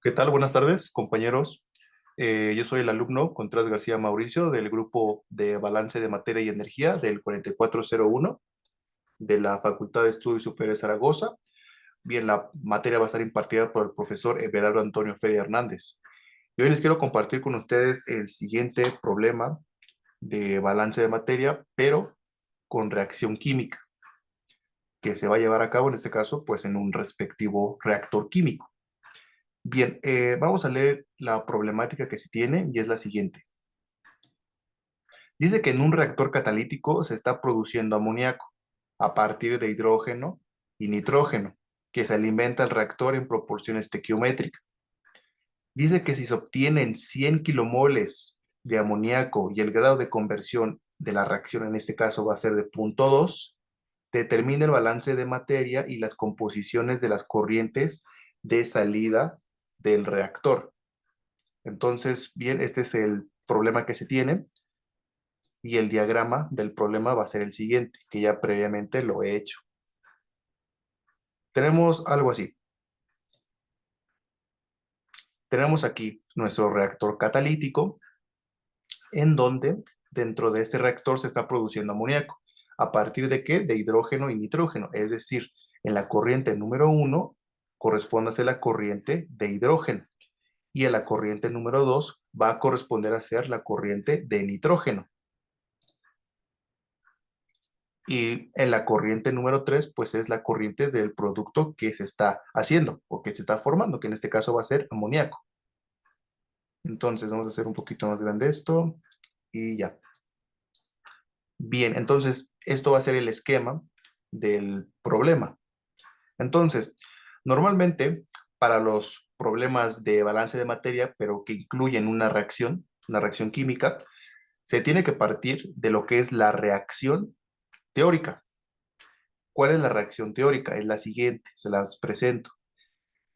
¿Qué tal? Buenas tardes, compañeros. Yo soy el alumno Contreras García Mauricio del grupo de Balance de Materia y Energía del 4401 de la Facultad de Estudios Superiores Zaragoza. Bien, la materia va a estar impartida por el profesor Everardo Antonio Feria Hernández. Y hoy les quiero compartir con ustedes el siguiente problema de balance de materia, pero con reacción química, que se va a llevar a cabo en este caso, pues en un respectivo reactor químico. Bien, vamos a leer la problemática que se tiene y es la siguiente. Dice que en un reactor catalítico se está produciendo amoníaco a partir de hidrógeno y nitrógeno, que se alimenta el reactor en proporción estequiométrica. Dice que si se obtienen 100 kilomoles de amoníaco y el grado de conversión de la reacción en este caso va a ser de 0,2, determina el balance de materia y las composiciones de las corrientes de salida del reactor. Entonces, bien, este es el problema que se tiene y el diagrama del problema va a ser el siguiente, que ya previamente lo he hecho. Tenemos algo así. Tenemos aquí nuestro reactor catalítico, en donde dentro de este reactor se está produciendo amoníaco. ¿A partir de qué? De hidrógeno y nitrógeno. Es decir, en la corriente número 1 corresponde a ser la corriente de hidrógeno y en la corriente número 2 va a corresponder a ser la corriente de nitrógeno. Y en la corriente número 3 pues es la corriente del producto que se está haciendo o que se está formando, que en este caso va a ser amoníaco. Entonces vamos a hacer un poquito más grande esto y ya. Bien, entonces esto va a ser el esquema del problema. Entonces, normalmente para los problemas de balance de materia, pero que incluyen una reacción química, se tiene que partir de lo que es la reacción teórica. ¿Cuál es la reacción teórica? Es la siguiente, se las presento.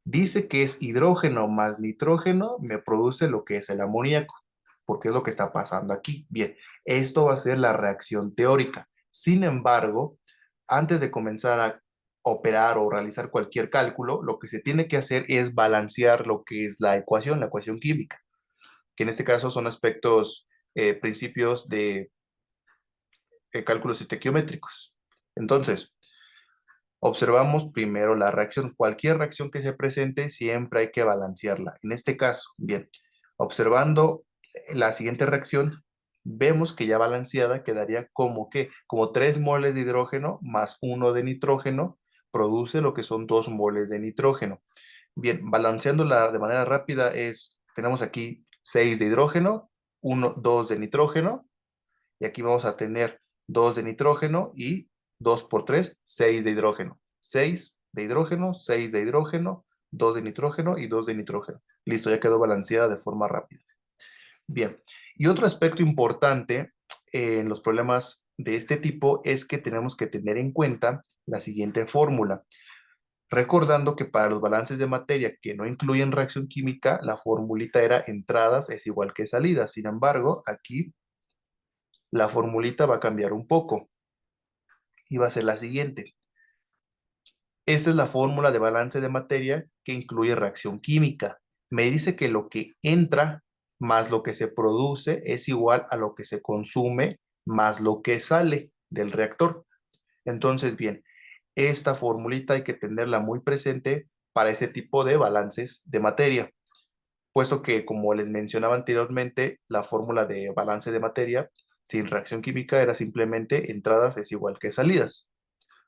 Dice que es hidrógeno más nitrógeno me produce lo que es el amoníaco, porque es lo que está pasando aquí. Bien, esto va a ser la reacción teórica. Sin embargo, antes de comenzar a operar o realizar cualquier cálculo, lo que se tiene que hacer es balancear lo que es la ecuación química, que en este caso son aspectos, principios de cálculos estequiométricos. Entonces, observamos primero la reacción. Cualquier reacción que se presente siempre hay que balancearla. En este caso, bien, observando la siguiente reacción, vemos que ya balanceada quedaría como que, como 3 moles de hidrógeno más 1 de nitrógeno produce lo que son 2 moles de nitrógeno. Bien, balanceándola de manera rápida tenemos aquí 6 de hidrógeno, 2 de nitrógeno, y aquí vamos a tener 2 de nitrógeno y 2 por 3, 6 de hidrógeno. 6 de hidrógeno, 6 de hidrógeno, 2 de nitrógeno y 2 de nitrógeno. Listo, ya quedó balanceada de forma rápida. Bien, y otro aspecto importante en los problemas de este tipo es que tenemos que tener en cuenta la siguiente fórmula. Recordando que para los balances de materia que no incluyen reacción química, la formulita era entradas es igual que salidas. Sin embargo, aquí la formulita va a cambiar un poco y va a ser la siguiente. Esta es la fórmula de balance de materia que incluye reacción química. Me dice que lo que entra más lo que se produce es igual a lo que se consume más lo que sale del reactor. Entonces, bien, esta formulita hay que tenerla muy presente para ese tipo de balances de materia, puesto que, como les mencionaba anteriormente, la fórmula de balance de materia sin reacción química era simplemente entradas es igual que salidas,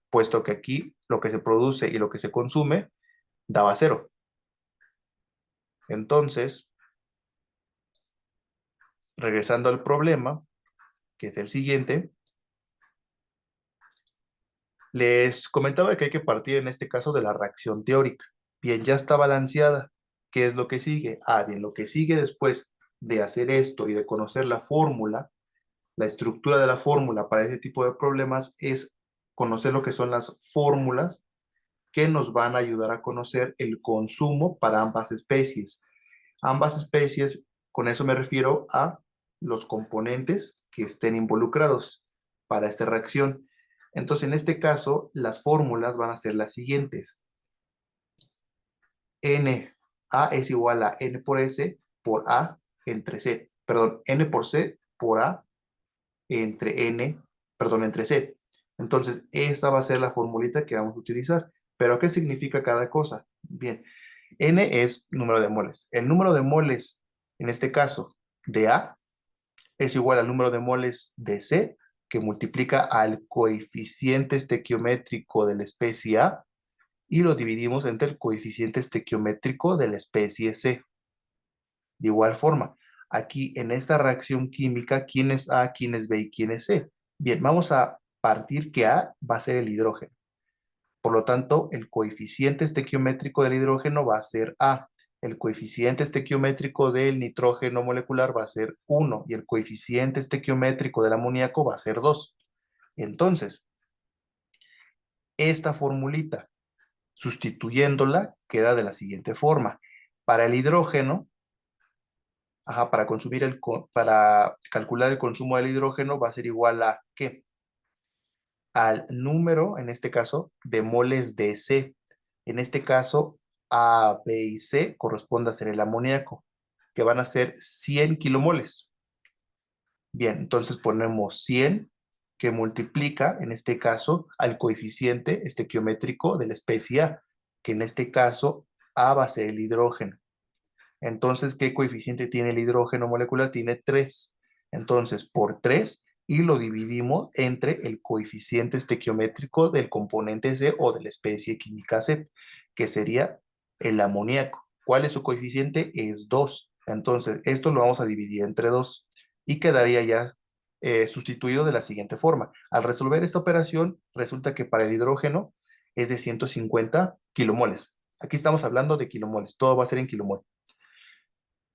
puesto que aquí lo que se produce y lo que se consume daba cero. Entonces, regresando al problema, que es el siguiente, les comentaba que hay que partir en este caso de la reacción teórica. Bien, ya está balanceada. ¿Qué es lo que sigue? Bien, lo que sigue después de hacer esto y de conocer la fórmula, la estructura de la fórmula para ese tipo de problemas es conocer lo que son las fórmulas que nos van a ayudar a conocer el consumo para ambas especies. Ambas especies, con eso me refiero a los componentes que estén involucrados para esta reacción. Entonces, en este caso, las fórmulas van a ser las siguientes. A es igual a N por S por A entre C. Perdón, N por C por A entre N, perdón, entre C. Entonces, esta va a ser la formulita que vamos a utilizar. ¿Pero qué significa cada cosa? Bien, N es número de moles. El número de moles, en este caso, de A, es igual al número de moles de C, que multiplica al coeficiente estequiométrico de la especie A, y lo dividimos entre el coeficiente estequiométrico de la especie C. De igual forma, aquí en esta reacción química, ¿quién es A, quién es B y quién es C? Bien, vamos a partir que A va a ser el hidrógeno. Por lo tanto, el coeficiente estequiométrico del hidrógeno va a ser A. El coeficiente estequiométrico del nitrógeno molecular va a ser 1 y el coeficiente estequiométrico del amoníaco va a ser 2. Entonces, esta formulita, sustituyéndola, queda de la siguiente forma. Para el hidrógeno, para calcular el consumo del hidrógeno va a ser igual a ¿qué? Al número, en este caso, de moles de C. En este caso, A, B y C corresponde a ser el amoníaco, que van a ser 100 kilomoles. Bien, entonces ponemos 100 que multiplica, en este caso, al coeficiente estequiométrico de la especie A, que en este caso A va a ser el hidrógeno. Entonces, ¿qué coeficiente tiene el hidrógeno molecular? Tiene 3. Entonces, por 3 y lo dividimos entre el coeficiente estequiométrico del componente C o de la especie química C, que sería el amoníaco. ¿Cuál es su coeficiente? Es 2. Entonces, esto lo vamos a dividir entre 2 y quedaría ya sustituido de la siguiente forma. Al resolver esta operación, resulta que para el hidrógeno es de 150 kilomoles. Aquí estamos hablando de kilomoles, todo va a ser en kilomoles.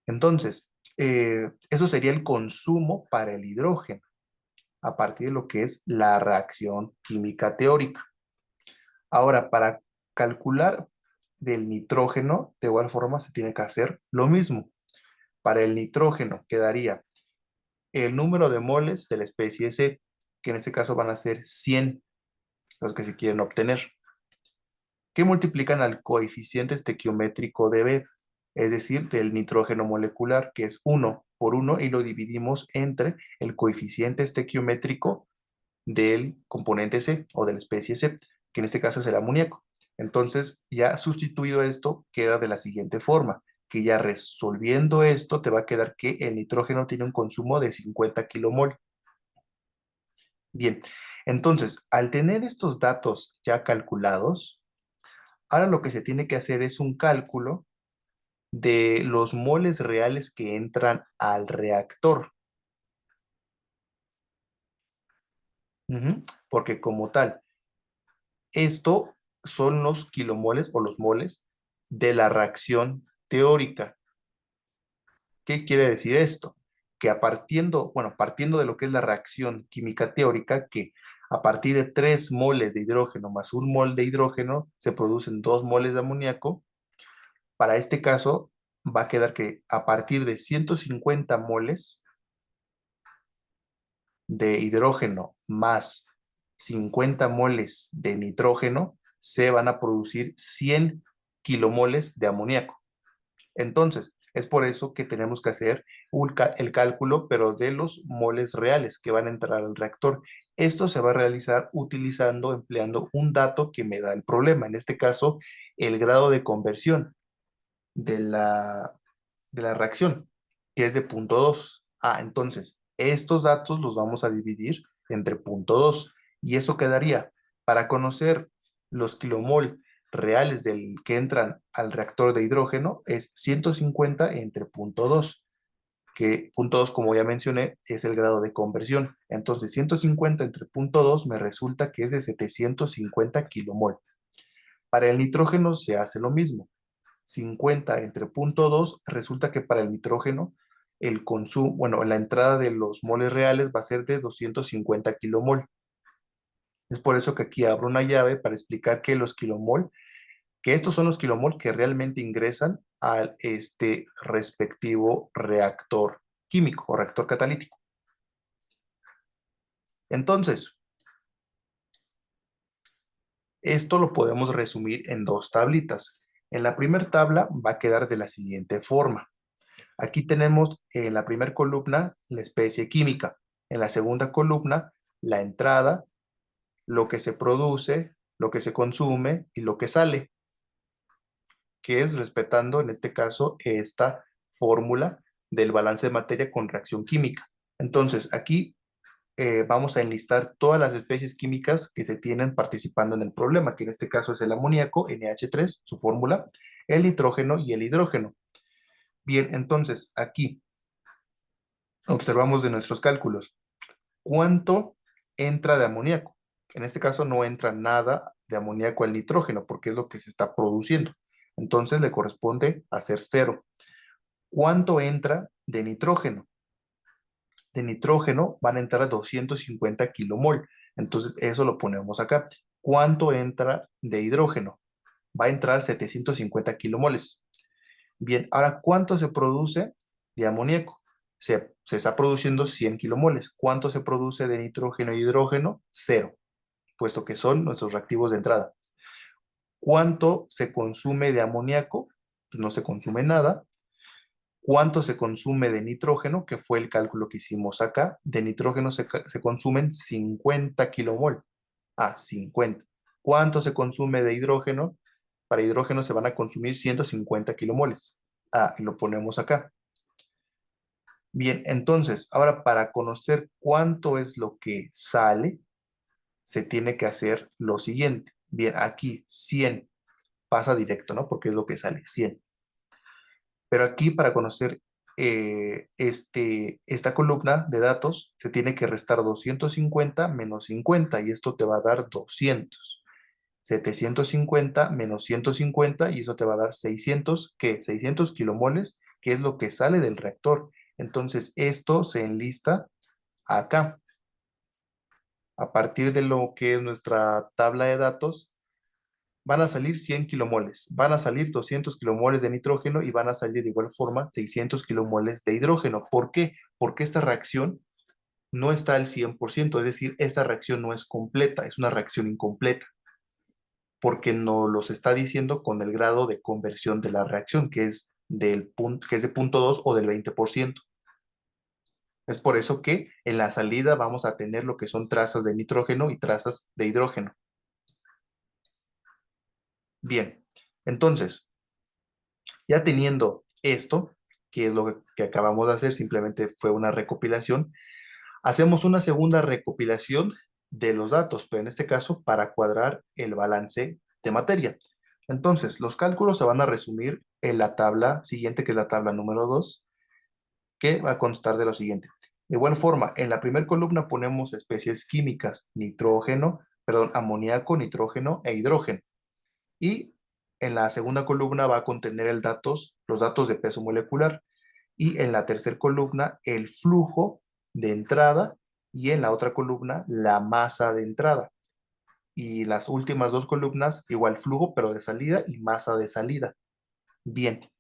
Entonces, eso sería el consumo para el hidrógeno, a partir de lo que es la reacción química teórica. Ahora, para calcular del nitrógeno, de igual forma se tiene que hacer lo mismo. Para el nitrógeno quedaría el número de moles de la especie C, que en este caso van a ser 100 los que se quieren obtener, que multiplican al coeficiente estequiométrico de B, es decir, del nitrógeno molecular, que es 1 por 1, y lo dividimos entre el coeficiente estequiométrico del componente C o de la especie C, que en este caso es el amoníaco. Entonces, ya sustituido esto, queda de la siguiente forma, que ya resolviendo esto, te va a quedar que el nitrógeno tiene un consumo de 50 kilomol. Bien, entonces, al tener estos datos ya calculados, ahora lo que se tiene que hacer es un cálculo de los moles reales que entran al reactor. Porque como tal, esto son los kilomoles o los moles de la reacción teórica. ¿Qué quiere decir esto? Que partiendo de lo que es la reacción química teórica, que a partir de 3 moles de hidrógeno más un mol de hidrógeno se producen 2 moles de amoníaco. Para este caso va a quedar que a partir de 150 moles de hidrógeno más 50 moles de nitrógeno, se van a producir 100 kilomoles de amoníaco. Entonces, es por eso que tenemos que hacer el cálculo, pero de los moles reales que van a entrar al reactor. Esto se va a realizar empleando un dato que me da el problema, en este caso, el grado de conversión de la reacción, que es de 0.2. Entonces, estos datos los vamos a dividir entre 0.2 y eso quedaría para conocer los kilomol reales del que entran al reactor de hidrógeno es 150 entre 0.2, que 0.2, como ya mencioné, es el grado de conversión. Entonces, 150 entre 0.2 me resulta que es de 750 kilomol. Para el nitrógeno se hace lo mismo. 50 entre 0.2, resulta que para el nitrógeno el consumo, bueno, la entrada de los moles reales va a ser de 250 kilomol. Es por eso que aquí abro una llave para explicar que los kilomol, que estos son los kilomol que realmente ingresan a este respectivo reactor químico o reactor catalítico. Entonces, esto lo podemos resumir en dos tablitas. En la primera tabla va a quedar de la siguiente forma. Aquí tenemos en la primera columna la especie química. En la segunda columna, la entrada, lo que se produce, lo que se consume y lo que sale, que es respetando en este caso esta fórmula del balance de materia con reacción química. Entonces, aquí vamos a enlistar todas las especies químicas que se tienen participando en el problema, que en este caso es el amoníaco, NH3, su fórmula, el nitrógeno y el hidrógeno. Bien, entonces aquí observamos de nuestros cálculos cuánto entra de amoníaco. En este caso no entra nada de amoníaco al nitrógeno porque es lo que se está produciendo. Entonces le corresponde hacer cero. ¿Cuánto entra de nitrógeno? De nitrógeno van a entrar a 250 kilomol. Entonces eso lo ponemos acá. ¿Cuánto entra de hidrógeno? Va a entrar 750 kilomoles. Bien, ahora, ¿cuánto se produce de amoníaco? Se está produciendo 100 kilomoles. ¿Cuánto se produce de nitrógeno e hidrógeno? Cero, puesto que son nuestros reactivos de entrada. ¿Cuánto se consume de amoníaco? Pues no se consume nada. ¿Cuánto se consume de nitrógeno? Que fue el cálculo que hicimos acá. De nitrógeno se consumen 50 kilomol. 50. ¿Cuánto se consume de hidrógeno? Para hidrógeno se van a consumir 150 kilomoles. Y lo ponemos acá. Bien, entonces, ahora para conocer cuánto es lo que sale, se tiene que hacer lo siguiente. Bien, aquí 100 pasa directo, ¿no? Porque es lo que sale, 100. Pero aquí para conocer esta columna de datos, se tiene que restar 250 menos 50 y esto te va a dar 200. 750 menos 150 y eso te va a dar 600, ¿qué? 600 kilomoles, que es lo que sale del reactor. Entonces, esto se enlista acá. A partir de lo que es nuestra tabla de datos, van a salir 100 kilomoles, van a salir 200 kilomoles de nitrógeno y van a salir de igual forma 600 kilomoles de hidrógeno. ¿Por qué? Porque esta reacción no está al 100%, es decir, esta reacción no es completa, es una reacción incompleta, porque nos los está diciendo con el grado de conversión de la reacción, que es de 0,2 o del 20%. Es por eso que en la salida vamos a tener lo que son trazas de nitrógeno y trazas de hidrógeno. Bien, entonces, ya teniendo esto, que es lo que acabamos de hacer, simplemente fue una recopilación, hacemos una segunda recopilación de los datos, pero en este caso para cuadrar el balance de materia. Entonces, los cálculos se van a resumir en la tabla siguiente, que es la tabla número 2, que va a constar de lo siguiente. De igual forma, en la primera columna ponemos especies químicas, amoníaco, nitrógeno e hidrógeno. Y en la segunda columna va a contener los datos de peso molecular. Y en la tercera columna, el flujo de entrada. Y en la otra columna, la masa de entrada. Y las últimas dos columnas, igual flujo, pero de salida y masa de salida. Bien,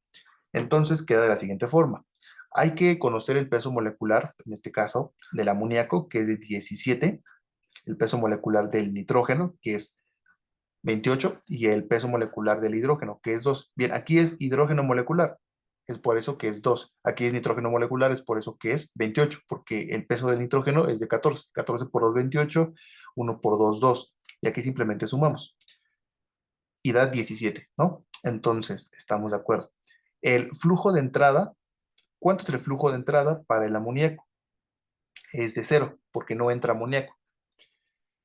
entonces queda de la siguiente forma. Hay que conocer el peso molecular, en este caso, del amoníaco, que es de 17, el peso molecular del nitrógeno, que es 28, y el peso molecular del hidrógeno, que es 2. Bien, aquí es hidrógeno molecular, es por eso que es 2. Aquí es nitrógeno molecular, es por eso que es 28, porque el peso del nitrógeno es de 14. 14 por 2, 28, 1 por 2, 2. Y aquí simplemente sumamos. Y da 17, ¿no? Entonces, estamos de acuerdo. El flujo de entrada, ¿cuánto es el flujo de entrada para el amoníaco? Es de 0, porque no entra amoníaco.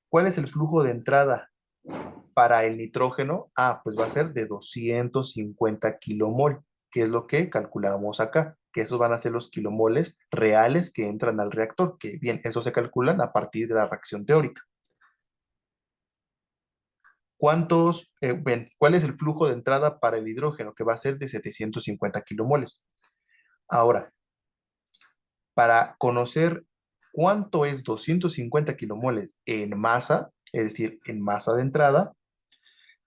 ¿Cuál es el flujo de entrada para el nitrógeno? Pues va a ser de 250 kilomol, que es lo que calculamos acá, que esos van a ser los kilomoles reales que entran al reactor, que bien, eso se calculan a partir de la reacción teórica. ¿Cuál es el flujo de entrada para el hidrógeno? Que va a ser de 750 kilomoles. Ahora, para conocer cuánto es 250 kilomoles en masa, es decir, en masa de entrada,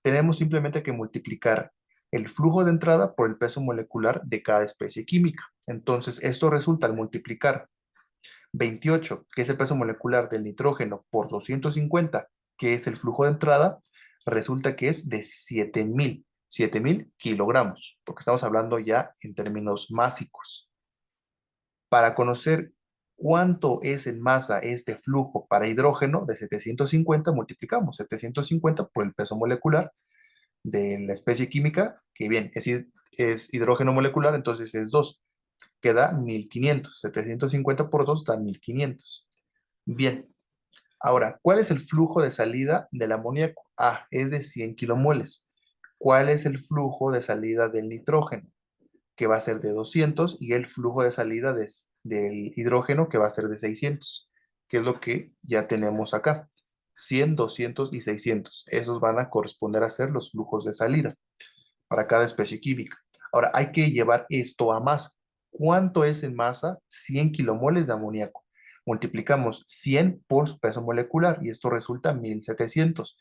tenemos simplemente que multiplicar el flujo de entrada por el peso molecular de cada especie química. Entonces, esto resulta al multiplicar 28, que es el peso molecular del nitrógeno, por 250, que es el flujo de entrada, resulta que es de 7000. 7000 kilogramos, porque estamos hablando ya en términos másicos. Para conocer cuánto es en masa este flujo para hidrógeno de 750, multiplicamos 750 por el peso molecular de la especie química, que bien, es hidrógeno molecular, entonces es 2, que da 1500. 750 por 2 da 1500. Bien, ahora, ¿cuál es el flujo de salida del amoníaco? Ah, es de 100 kilomoles. ¿Cuál es el flujo de salida del nitrógeno? Que va a ser de 200, y el flujo de salida del hidrógeno, que va a ser de 600, que es lo que ya tenemos acá. 100, 200 y 600. Esos van a corresponder a ser los flujos de salida para cada especie química. Ahora, hay que llevar esto a masa. ¿Cuánto es en masa? 100 kilomoles de amoníaco. Multiplicamos 100 por su peso molecular y esto resulta 1700.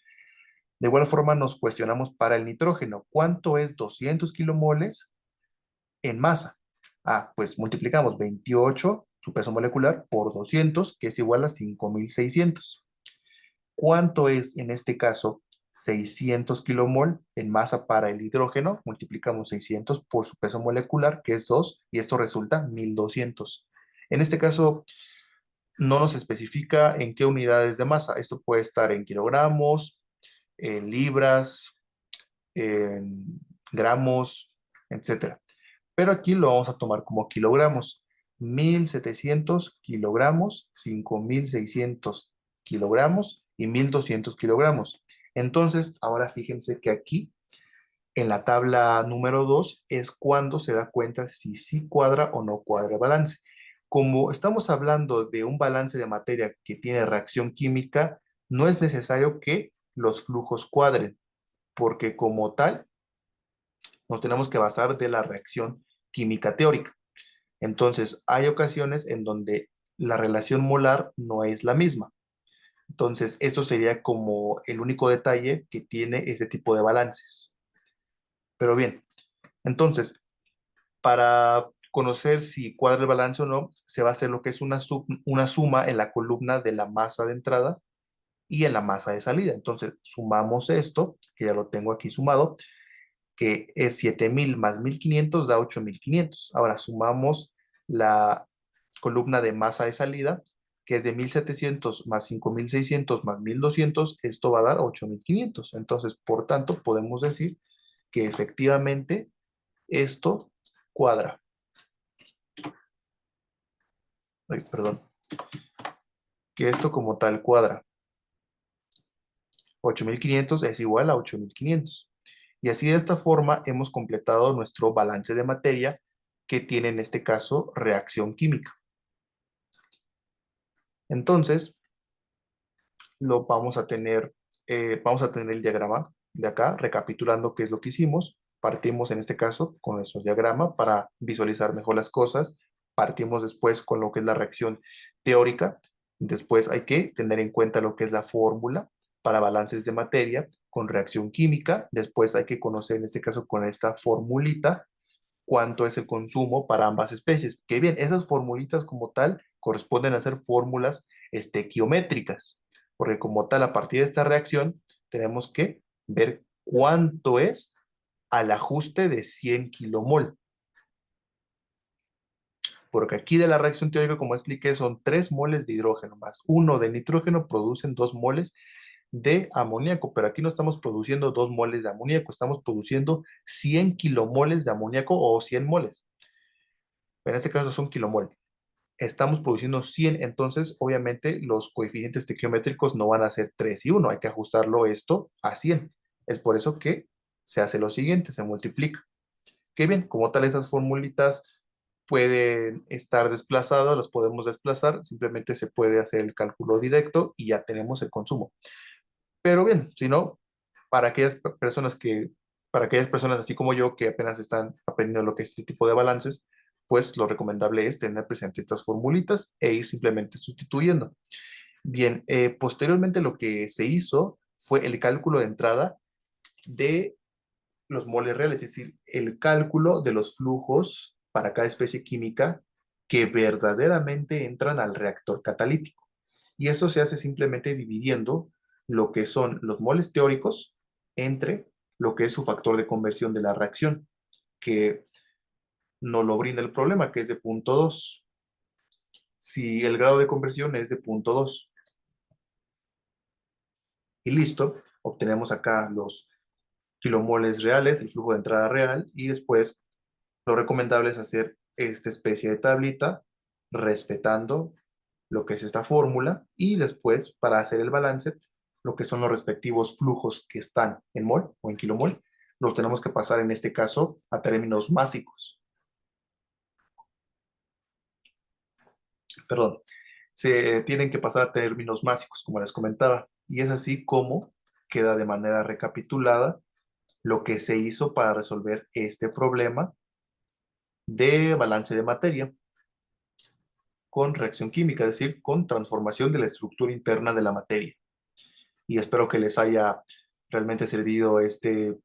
De igual forma nos cuestionamos para el nitrógeno. ¿Cuánto es 200 kilomoles en masa? Ah, pues multiplicamos 28, su peso molecular, por 200, que es igual a 5600. ¿Cuánto es en este caso 600 kilomol en masa para el hidrógeno? Multiplicamos 600 por su peso molecular, que es 2, y esto resulta 1200. En este caso, no nos especifica en qué unidades de masa. Esto puede estar en kilogramos, en libras, en gramos, etcétera. Pero aquí lo vamos a tomar como kilogramos. 1700 kilogramos, 5600 kilogramos y 1200 kilogramos. Entonces, ahora fíjense que aquí en la tabla número 2 es cuando se da cuenta si sí cuadra o no cuadra el balance. Como estamos hablando de un balance de materia que tiene reacción química, no es necesario que los flujos cuadren, porque como tal nos tenemos que basar de la reacción química teórica. Entonces, hay ocasiones en donde la relación molar no es la misma. Entonces, esto sería como el único detalle que tiene este tipo de balances. Pero bien, entonces, para conocer si cuadra el balance o no, se va a hacer lo que es una suma en la columna de la masa de entrada y en la masa de salida. Entonces, sumamos esto, que ya lo tengo aquí sumado, que es 7000 más 1500 da 8500. Ahora sumamos la columna de masa de salida, que es de 1700 más 5600 más 1200, esto va a dar 8500. Entonces, por tanto, podemos decir que efectivamente esto cuadra. Ay, perdón, que esto como tal cuadra. 8500 es igual a 8500. Y así de esta forma hemos completado nuestro balance de materia que tiene en este caso reacción química. Entonces, vamos a tener el diagrama de acá, recapitulando qué es lo que hicimos. Partimos en este caso con nuestro diagrama para visualizar mejor las cosas. Partimos después con lo que es la reacción teórica. Después hay que tener en cuenta lo que es la fórmula para balances de materia con reacción química. Después hay que conocer en este caso con esta formulita cuánto es el consumo para ambas especies. Que bien, esas formulitas como tal corresponden a ser fórmulas estequiométricas, porque como tal, a partir de esta reacción, tenemos que ver cuánto es al ajuste de 100 kilomol. Porque aquí de la reacción teórica, como expliqué, son 3 moles de hidrógeno más 1 de nitrógeno, producen 2 moles de amoníaco, pero aquí no estamos produciendo 2 moles de amoníaco, estamos produciendo 100 kilomoles de amoníaco o 100 moles. En este caso son kilomol. Estamos produciendo 100, entonces obviamente los coeficientes estequiométricos no van a ser 3 y 1, hay que ajustarlo esto a 100. Es por eso que se hace lo siguiente, se multiplica. Qué bien, como tal esas formulitas pueden estar desplazadas, las podemos desplazar, simplemente se puede hacer el cálculo directo y ya tenemos el consumo. Pero bien, si no, para aquellas personas para aquellas personas así como yo que apenas están aprendiendo lo que es este tipo de balances, pues lo recomendable es tener presente estas formulitas e ir simplemente sustituyendo. Bien, posteriormente lo que se hizo fue el cálculo de entrada de los moles reales, es decir, el cálculo de los flujos para cada especie química que verdaderamente entran al reactor catalítico. Y eso se hace simplemente dividiendo lo que son los moles teóricos entre lo que es su factor de conversión de la reacción, que nos lo brinda el problema, que es de 0.2. Si el grado de conversión es de 0.2 y listo, obtenemos acá los kilomoles reales, el flujo de entrada real, y después lo recomendable es hacer esta especie de tablita respetando lo que es esta fórmula y después para hacer el balance, lo que son los respectivos flujos que están en mol o en kilomol, los tenemos que pasar en este caso a términos másicos. Perdón, se tienen que pasar a términos másicos, como les comentaba, y es así como queda de manera recapitulada lo que se hizo para resolver este problema de balance de materia con reacción química, es decir, con transformación de la estructura interna de la materia. Y espero que les haya realmente servido este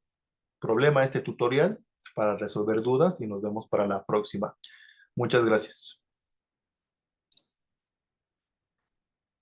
problema, este tutorial para resolver dudas y nos vemos para la próxima. Muchas gracias.